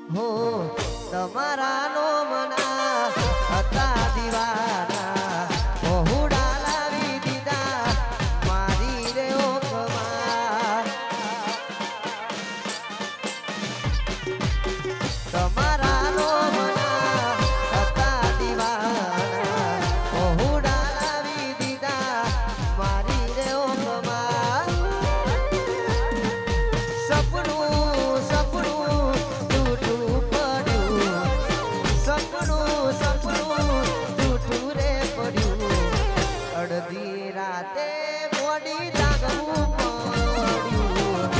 હો તમારા નો મના હતા દીવાના બહુડા લાવી દીધા મારી રે ઓખમાં તમારા નો મના હતા દીવાના બહુડા લાવી દીધા મારી રે ઓખમાં સપનું સપનું તૂટું પડ્યું સપનું સપનું તૂટું રે પડ્યું અડધી રાતે મોડી જાગવું પડ્યું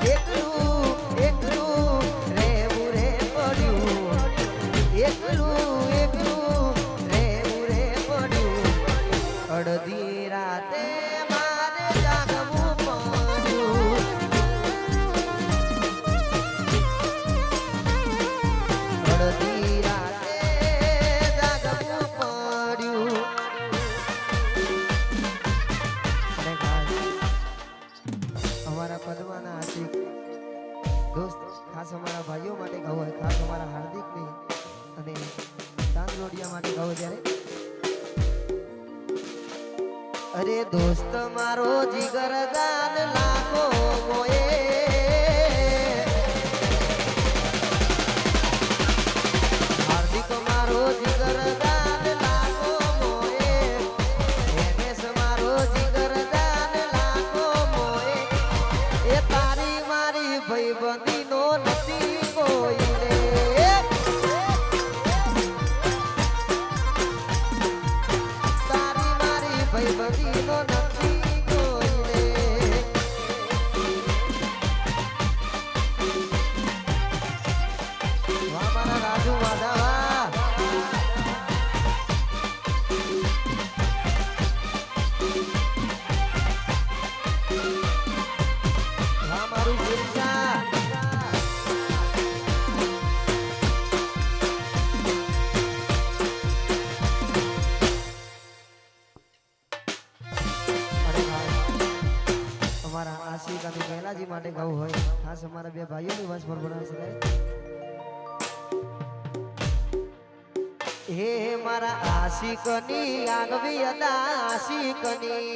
એકલું એકલું રહેવું રે પડ્યું એકલું એકલું રહેવું રે પડ્યું અડધી રાતે મારે જાગવું પડ્યું અડધી રાતે જાગવું પડ્યું અરે ખાસ અમારા પદ્માના આશિક દોસ્ત ખાસ અમારા ભાઈઓ માટે ગાવું હોય ખાસ અમારા હાર્દિકને અને તાંદલોડિયા માટે ગાવું ત્યારે અરે દોસ્ત મારો જીગર જાન લાગો મોએ હાર્દિક મારો જીગર જાન લાગો મોએ એનેસ મારો જીગર જાન લાગો મોએ એ તારી મારી ભાઈબંધી નો નથી કોઈ રે તારી મારી ભાઈબંધી નો નથી કોઈ રે વાહ મારા રાજુ માધવા વાહ મારું બિરસા અરે ભાઈ અમારા આશિક અને મહેલાજી માટે ગાવું હોય ખાસ અમારા બે ભાઈઓની વાસ પર બનાવશે હે મારા આશિકની આગવી અદા આશિકની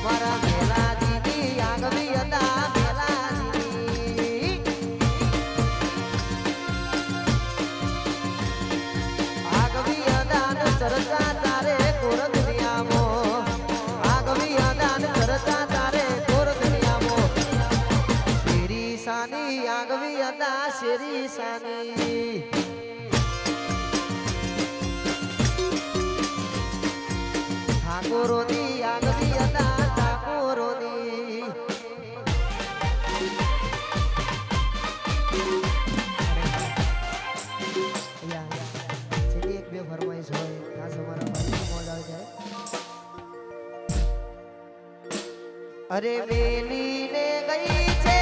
મારા મહેલાજીની આગવી અદા મહેલાજીની આગવી અદાન ચર્ચા તારે કોર દુનિયામાં આગવી અદાન ચર્ચા તારે કોર દુનિયામાં શેરી સાની આગવી અદા શેરી સાની ઠાકોરોની આગવી અદા ઠાકોરોની છેલ્લી એક બે ફરમાઈશ હોય ખાસ અમારા ભાઈની મોજ આવે જાય અરે મેલીને ગઈ છે